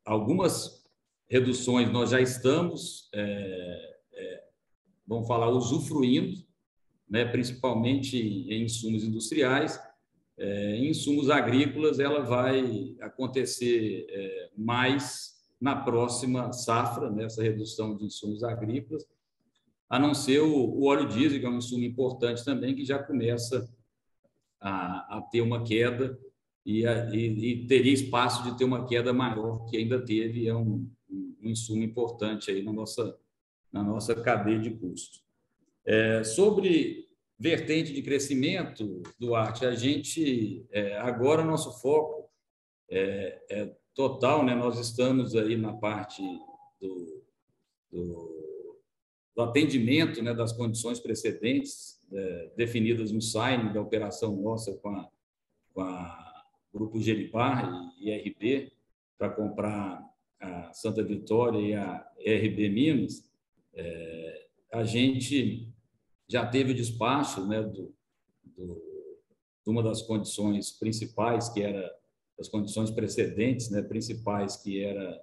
Speaker 2: algumas reduções nós já estamos, vamos falar, usufruindo, né, principalmente em insumos industriais. Em insumos agrícolas, ela vai acontecer mais na próxima safra, nessa redução de insumos agrícolas, a não ser o óleo diesel, que é um insumo importante também, que já começa a ter uma queda e teria espaço de ter uma queda maior, que ainda teve, é um insumo importante aí na nossa cadeia de custo. Sobre vertente de crescimento, Duarte, a gente, agora, nosso foco é total, né? Nós estamos aí na parte do atendimento, né, das condições precedentes definidas no sign da operação nossa com a Grupo Geripar e IRB para comprar a Santa Vitória e a RB Minas. A gente já teve o despacho, né, de uma das condições principais, que era as condições precedentes, né, principais, que era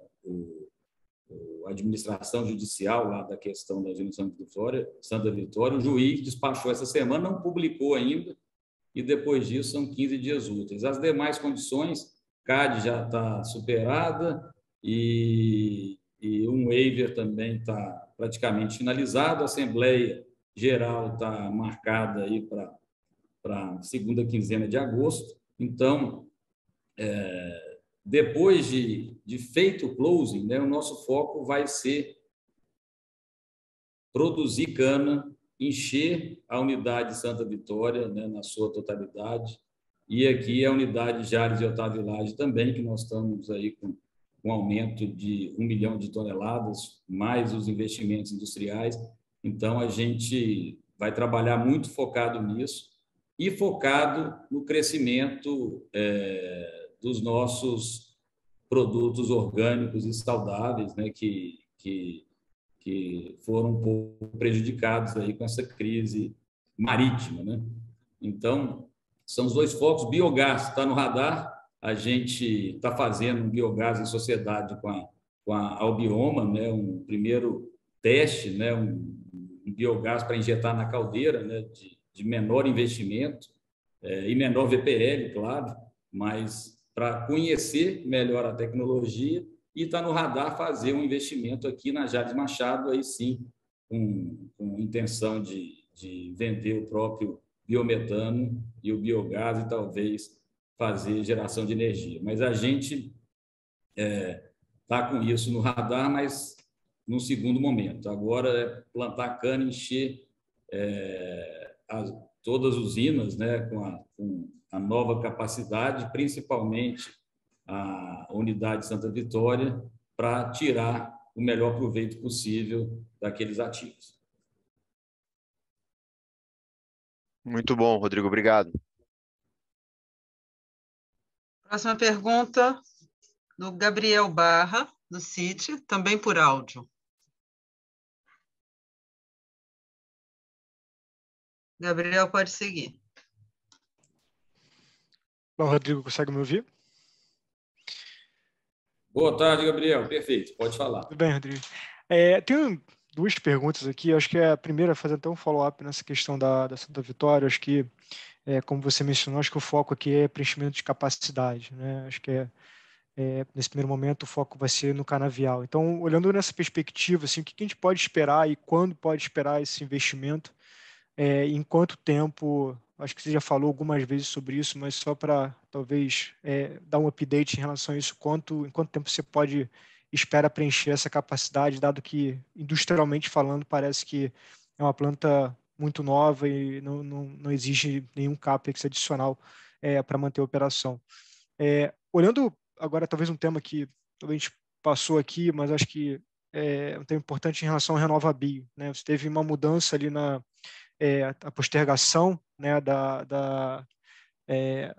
Speaker 2: a administração judicial lá da questão da Usina Santa Vitória. O juiz despachou essa semana, não publicou ainda, e depois disso são 15 dias úteis. As demais condições, CAD já está superada e um waiver também está praticamente finalizado. A Assembleia Geral está marcada aí para a segunda quinzena de agosto. Então, depois de feito o closing, né, o nosso foco vai ser produzir cana, encher a unidade Santa Vitória, né, na sua totalidade, e aqui a unidade Jales e Otávio Lage também, que nós estamos aí com um aumento de 1 milhão de toneladas, mais os investimentos industriais. Então, a gente vai trabalhar muito focado nisso e focado no crescimento dos nossos produtos orgânicos e saudáveis, né, que foram um pouco prejudicados aí com essa crise marítima, né? Então, são os dois focos. Biogás está no radar. A gente está fazendo um biogás em sociedade com a Albioma, né? Um primeiro teste, né? Um biogás para injetar na caldeira, né? De menor investimento e menor VPL, claro, mas para conhecer melhor a tecnologia, e está no radar fazer um investimento aqui na Jales Machado, aí sim, com intenção de vender o próprio biometano e o biogás e talvez fazer geração de energia. Mas a gente está com isso no radar, mas no segundo momento. Agora é plantar cana, encher todas as usinas, né, com a nova capacidade, principalmente a unidade Santa Vitória, para tirar o melhor proveito possível daqueles ativos.
Speaker 6: Muito bom, Rodrigo, obrigado.
Speaker 1: Próxima pergunta, do Gabriel Barra, do Citi, também por áudio. Gabriel, pode seguir.
Speaker 7: Bom, Rodrigo, consegue me ouvir?
Speaker 2: Boa tarde, Gabriel. Perfeito, pode falar.
Speaker 7: Tudo bem, Rodrigo. Tenho duas perguntas aqui. Acho que a primeira é fazer até um follow-up nessa questão da Santa Vitória. Acho que, como você mencionou, acho que o foco aqui é preenchimento de capacidade, né? Acho que nesse primeiro momento o foco vai ser no canavial. Então, olhando nessa perspectiva, assim, o que a gente pode esperar e quando pode esperar esse investimento? Em quanto tempo? Acho que você já falou algumas vezes sobre isso, mas só para talvez dar um update em relação a isso, em quanto tempo você espera preencher essa capacidade, dado que, industrialmente falando, parece que é uma planta muito nova e não exige nenhum CAPEX adicional para manter a operação. Olhando agora, talvez um tema que talvez a gente passou aqui, mas acho que é um tema importante em relação ao RenovaBio, né? Você teve uma mudança ali a postergação, né,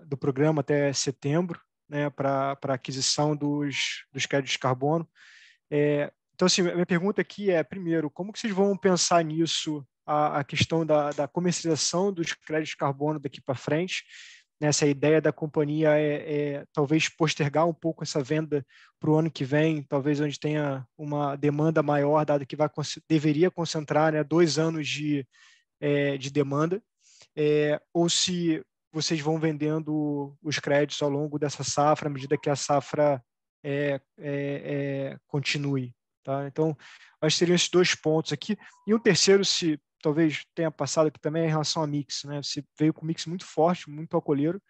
Speaker 7: do programa até setembro, né, para aquisição dos créditos de carbono. Então, assim, a minha pergunta aqui é, primeiro, como que vocês vão pensar nisso, a questão da comercialização dos créditos de carbono daqui para frente? Essa ideia da companhia talvez postergar um pouco essa venda para o ano que vem, talvez onde tenha uma demanda maior, dado que deveria concentrar, né, 2 anos de demanda, ou se vocês vão vendendo os créditos ao longo dessa safra, à medida que a safra continue. Tá? Então, acho que seriam esses 2 pontos aqui. E um terceiro, se talvez tenha passado aqui também, é em relação a mix. Né? Você veio com um mix muito forte, muito alcooleiro,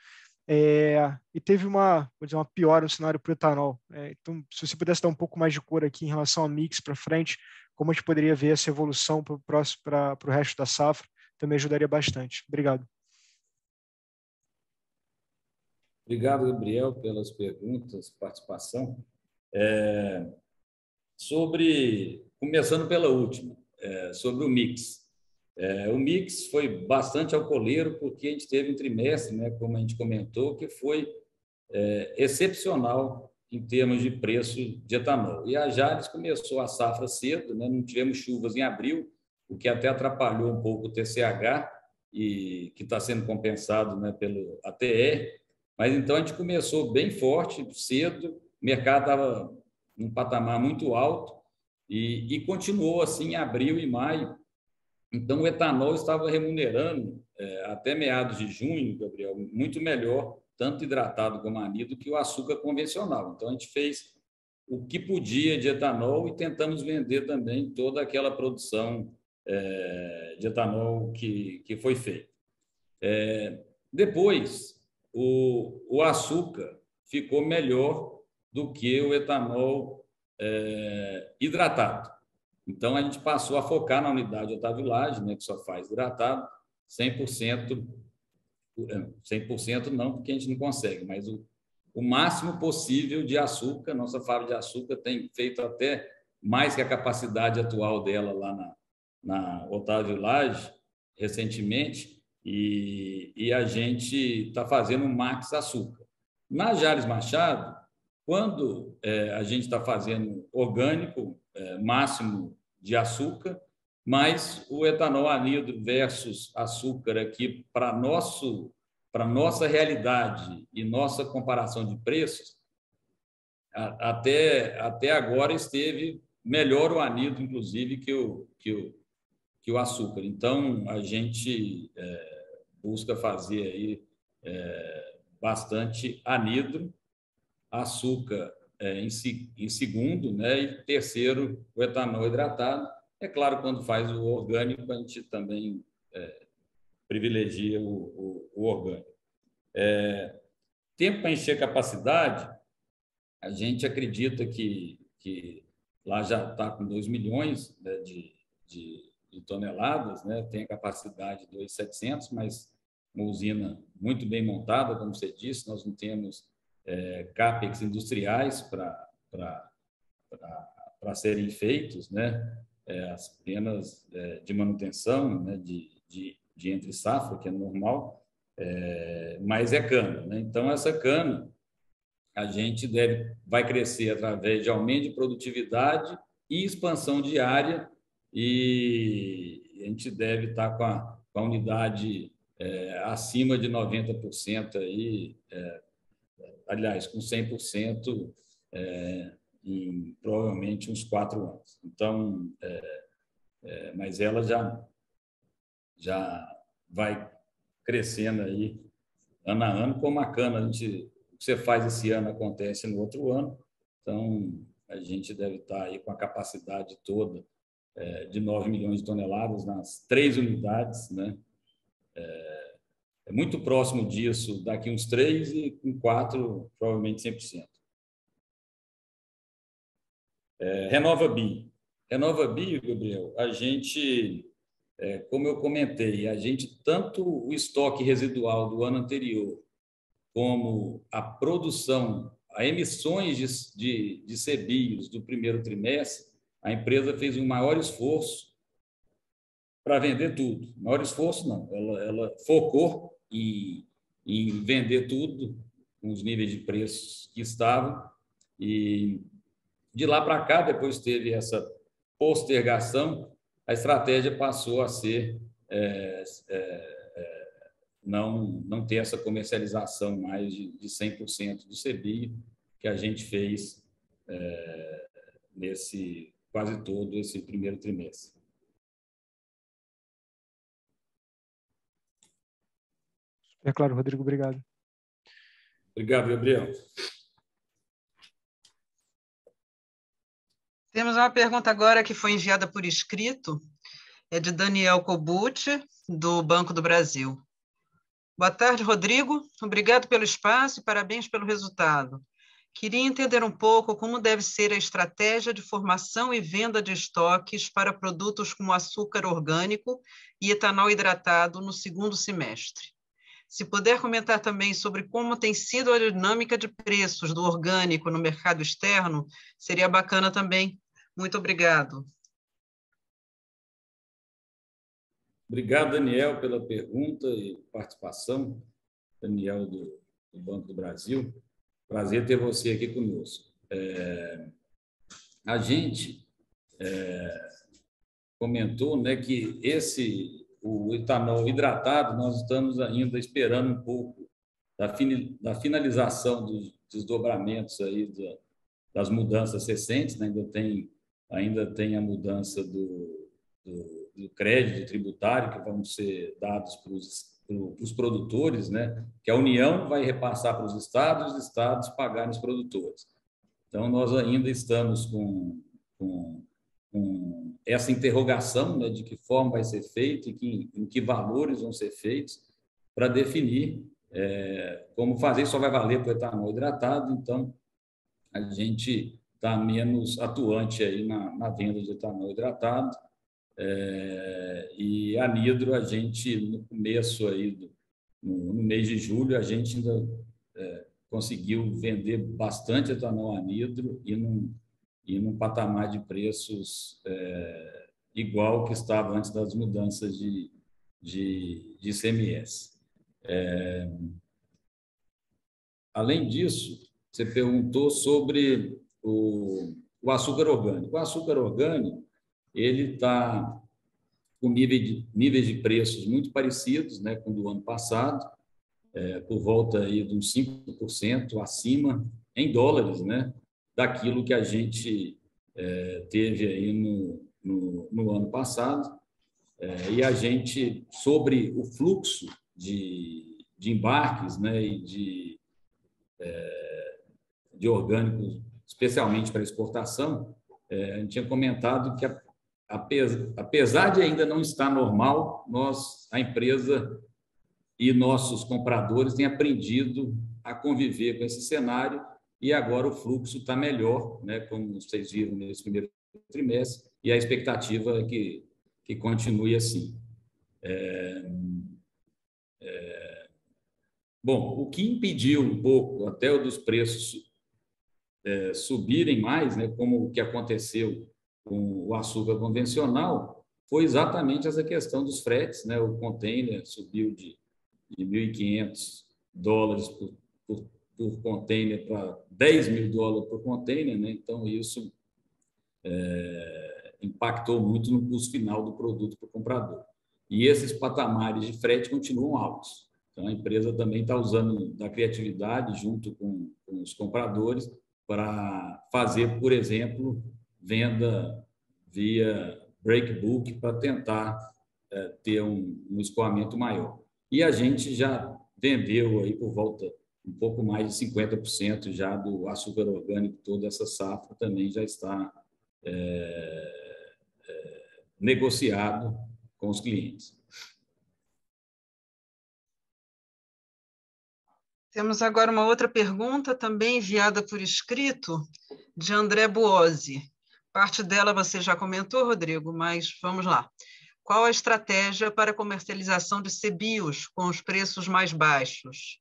Speaker 7: e teve vou dizer, uma piora no cenário para o etanol. Então, se você pudesse dar um pouco mais de cor aqui em relação a mix para frente, como a gente poderia ver essa evolução para o resto da safra, também ajudaria bastante. Obrigado.
Speaker 2: Obrigado, Gabriel, pelas perguntas, participação. Começando pela última, sobre o mix. O mix foi bastante alcooleiro, porque a gente teve um trimestre, né, como a gente comentou, que foi excepcional em termos de preço de etanol. E a Jalles começou a safra cedo, né, não tivemos chuvas em abril, o que até atrapalhou um pouco o TCH, que está sendo compensado, né, pelo ATR. Mas então a gente começou bem forte, cedo, o mercado estava num patamar muito alto e continuou assim em abril e maio. Então o etanol estava remunerando até meados de junho, Gabriel, muito melhor, tanto hidratado como anido, que o açúcar convencional. Então a gente fez o que podia de etanol e tentamos vender também toda aquela produção de etanol que foi feita. Depois, o açúcar ficou melhor do que o etanol hidratado. Então, a gente passou a focar na unidade Otávio Lage, né, que só faz hidratado, 100%, 100% não, porque a gente não consegue, mas o máximo possível de açúcar. Nossa fábrica de açúcar tem feito até mais que a capacidade atual dela lá na Otávio Lage, recentemente, e a gente está fazendo um max açúcar. Na Jalles Machado, quando a gente está fazendo orgânico, máximo de açúcar, mas o etanol anido versus açúcar aqui, para nossa realidade e nossa comparação de preços, até agora esteve melhor o anido, inclusive, que o açúcar. Então, a gente busca fazer aí bastante anidro, açúcar em segundo, né? E terceiro, o etanol hidratado. É claro, quando faz o orgânico, a gente também privilegia o orgânico. Tempo para encher capacidade, a gente acredita que lá já está com 2 milhões, né, de toneladas, né? Tem a capacidade de 2.700, mas uma usina muito bem montada, como você disse, nós não temos CAPEX industriais para serem feitos, né? Apenas de manutenção, né? de entre safra, que é normal, mas é cana, né? Então, essa cana a gente vai crescer através de aumento de produtividade e expansão de área, e a gente deve estar com a unidade acima de 90% aí, aliás, com 100% em provavelmente uns 4 anos. Então, mas ela já vai crescendo aí ano a ano, como a cana, o que você faz esse ano acontece no outro ano. Então, a gente deve estar aí com a capacidade toda de 9 milhões de toneladas nas 3 unidades, né? É muito próximo disso daqui uns 3 e com 4, provavelmente 100%. RenovaBio, Gabriel, a gente, como eu comentei, a gente, tanto o estoque residual do ano anterior, como a produção a emissões de CBIOs do primeiro trimestre, a empresa fez um maior esforço para vender tudo. Maior esforço, não. Ela focou em vender tudo com os níveis de preços que estavam. E de lá para cá, depois teve essa postergação, a estratégia passou a ser não ter essa comercialização mais de 100% do CBIO que a gente fez nesse quase todo esse primeiro trimestre.
Speaker 7: É claro, Rodrigo, obrigado.
Speaker 2: Obrigado, Gabriel.
Speaker 1: Temos uma pergunta agora que foi enviada por escrito, é de Daniel Kobuti, do Banco do Brasil. Boa tarde, Rodrigo. Obrigado pelo espaço e parabéns pelo resultado. Queria entender um pouco como deve ser a estratégia de formação e venda de estoques para produtos como açúcar orgânico e etanol hidratado no segundo semestre. Se puder comentar também sobre como tem sido a dinâmica de preços do orgânico no mercado externo, seria bacana também. Muito obrigado.
Speaker 2: Obrigado, Daniel, pela pergunta e participação. Daniel, do Banco do Brasil. Prazer ter você aqui conosco. A gente comentou, né, que o etanol hidratado, nós estamos ainda esperando um pouco da finalização dos desdobramentos aí das mudanças recentes, né? Ainda tem a mudança do crédito tributário que vão ser dados para os produtores, né? Que a União vai repassar para os estados pagarem os produtores. Então, nós ainda estamos com essa interrogação, né, de que forma vai ser feito e em que valores vão ser feitos para definir como fazer. Só vai valer para o etanol hidratado, então a gente está menos atuante aí na venda de etanol hidratado. E a anidro, a gente, no começo aí, no mês de julho, a gente ainda conseguiu vender bastante etanol anidro e num patamar de preços igual que estava antes das mudanças de ICMS. Além disso, você perguntou sobre o açúcar orgânico. O açúcar orgânico ele está com níveis de preços muito parecidos, né, com o do ano passado, por volta aí de uns 5% acima, em dólares, né, daquilo que a gente teve aí no ano passado. E a gente, sobre o fluxo de embarques, né, e de orgânicos, especialmente para exportação, a gente tinha comentado que, apesar de ainda não estar normal, a empresa e nossos compradores têm aprendido a conviver com esse cenário e agora o fluxo está melhor, né, como vocês viram nesse primeiro trimestre, e a expectativa é que continue assim. Bom, o que impediu um pouco até o dos preços subirem mais, né, como o que aconteceu com o açúcar convencional, foi exatamente essa questão dos fretes, né? O container subiu de $1.500 por container para $10.000 por container, né? Então, isso impactou muito no custo final do produto para o comprador. E esses patamares de frete continuam altos. Então, a empresa também está usando da criatividade junto com os compradores para fazer, por exemplo, venda via breakbook para tentar ter um escoamento maior. E a gente já vendeu aí por volta um pouco mais de 50% já do açúcar orgânico, toda essa safra também já está negociado com os clientes.
Speaker 1: Temos agora uma outra pergunta, também enviada por escrito, de André Buozzi. Parte dela você já comentou, Rodrigo, mas vamos lá. Qual a estratégia para a comercialização de CBIOs com os preços mais baixos?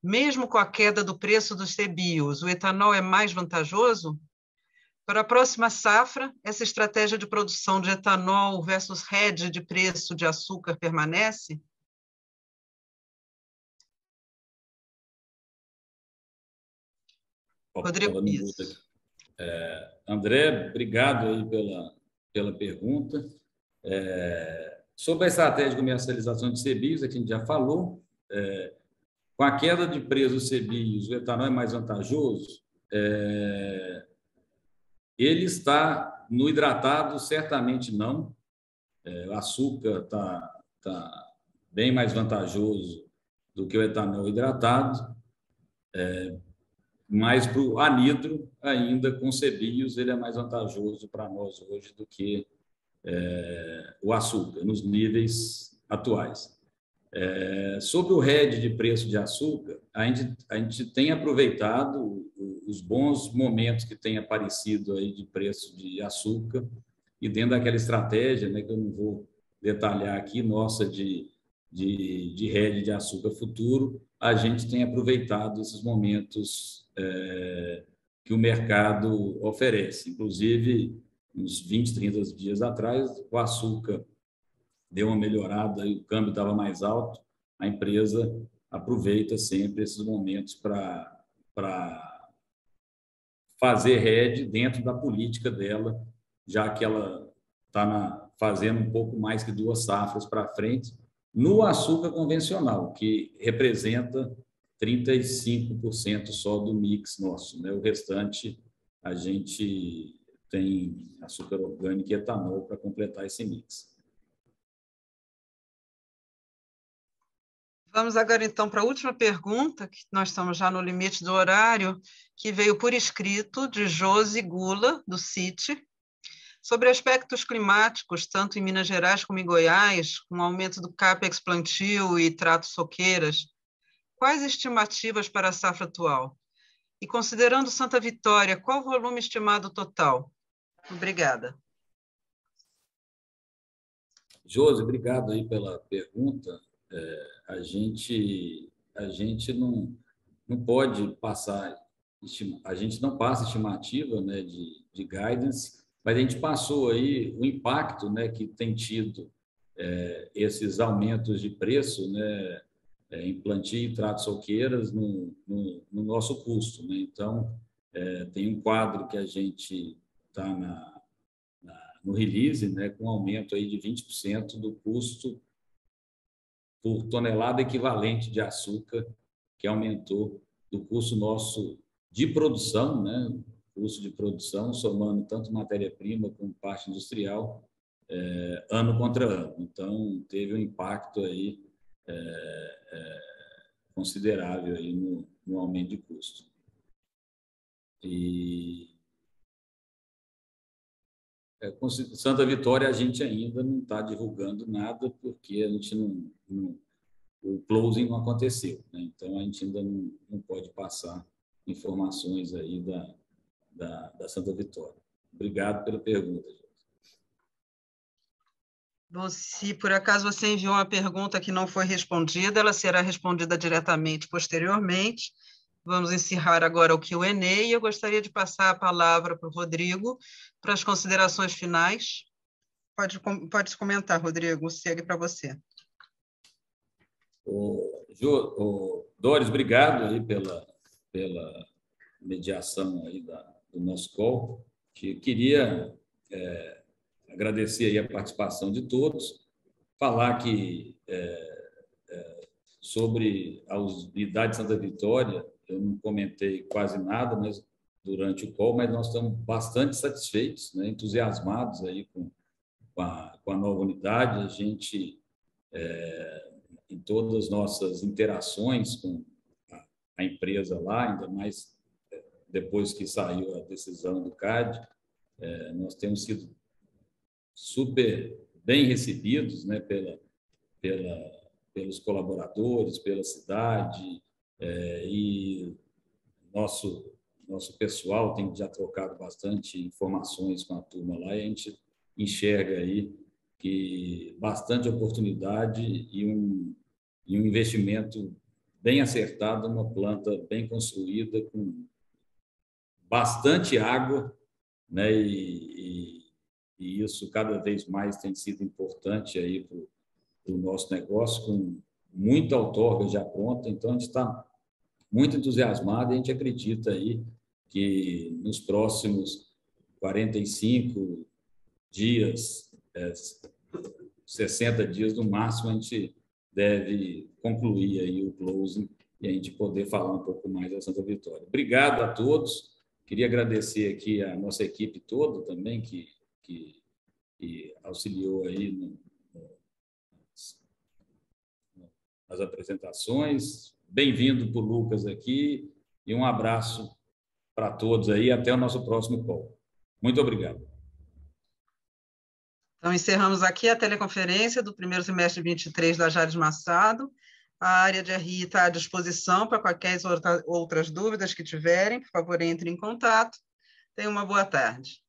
Speaker 1: mesmo com a queda do preço dos CBIOS, o etanol é mais vantajoso? Para a próxima safra, essa estratégia de produção de etanol versus hedge de preço de açúcar permanece? Rodrigo Pires.
Speaker 2: André, obrigado aí pela pergunta. Sobre a estratégia de comercialização de CBIOS, que a gente já falou, com a queda de preço dos CBIOS, o etanol é mais vantajoso? Ele está no hidratado, certamente não. O açúcar está bem mais vantajoso do que o etanol hidratado, mas para o anidro, ainda com CBIOS, ele é mais vantajoso para nós hoje do que o açúcar, nos níveis atuais. Sobre o hedge de preço de açúcar, a gente tem aproveitado os bons momentos que tem aparecido aí de preço de açúcar e dentro daquela estratégia, né, que eu não vou detalhar aqui, nossa, de hedge de açúcar futuro, a gente tem aproveitado esses momentos que o mercado oferece. Inclusive, uns 20, 30 dias atrás, o açúcar deu uma melhorada e o câmbio estava mais alto, a empresa aproveita sempre esses momentos para fazer hedge dentro da política dela, já que ela está fazendo um pouco mais que 2 safras para frente, no açúcar convencional, que representa 35% só do mix nosso, né? O restante, a gente tem açúcar orgânico e etanol para completar esse mix.
Speaker 1: Vamos agora, então, para a última pergunta, que nós estamos já no limite do horário, que veio por escrito de Josi Gula, do CIT, sobre aspectos climáticos, tanto em Minas Gerais como em Goiás, com o aumento do CAPEX plantio e trato soqueiras. Quais estimativas para a safra atual? E, considerando Santa Vitória, qual o volume estimado total? Obrigada.
Speaker 2: Josi, obrigado aí pela pergunta. A gente não pode passar, a gente não passa estimativa, né, de guidance, mas a gente passou aí o impacto, né, que tem tido esses aumentos de preço, né, em plantio e trato soqueiras no nosso custo, né? Então, tem um quadro que a gente está no release, né, com um aumento aí de 20% do custo por tonelada equivalente de açúcar, que aumentou do custo nosso de produção, né? Custo de produção, somando tanto matéria-prima como parte industrial, ano contra ano. Então, teve um impacto aí considerável aí no aumento de custo. E Santa Vitória, a gente ainda não está divulgando nada, porque a gente o closing não aconteceu, né? Então, a gente ainda não pode passar informações aí da Santa Vitória. Obrigado pela pergunta, gente.
Speaker 1: Bom, se por acaso você enviou uma pergunta que não foi respondida, ela será respondida diretamente posteriormente. Vamos encerrar agora o Q&A e eu gostaria de passar a palavra para o Rodrigo para as considerações finais. Pode comentar, Rodrigo, segue para você.
Speaker 2: Doris, obrigado aí pela mediação aí do nosso call. Queria agradecer aí a participação de todos, falar que sobre a unidade de Santa Vitória, eu não comentei quase nada, mas durante o call, mas nós estamos bastante satisfeitos, né, entusiasmados aí com a nova unidade. A gente, em todas as nossas interações com a empresa lá, ainda mais depois que saiu a decisão do CAD, nós temos sido super bem recebidos, né, pelos colaboradores, pela cidade, e nosso pessoal tem já trocado bastante informações com a turma lá, e a gente enxerga aí que bastante oportunidade e um investimento bem acertada, uma planta bem construída, com bastante água, né? E isso cada vez mais tem sido importante aí para o nosso negócio, com muita outorga já pronta. Então, a gente está muito entusiasmado e a gente acredita aí que nos próximos 45 dias, 60 dias no máximo, a gente deve concluir aí o closing e a gente poder falar um pouco mais da Santa Vitória. Obrigado a todos. Queria agradecer aqui a nossa equipe toda também, que auxiliou aí nas apresentações. Bem-vindo para o Lucas aqui e um abraço para todos aí. Até o nosso próximo call. Muito obrigado.
Speaker 1: Então, encerramos aqui a teleconferência do primeiro semestre de 23 da Jales Machado. A área de RI está à disposição para qualquer outras dúvidas que tiverem. Por favor, entre em contato. Tenham uma boa tarde.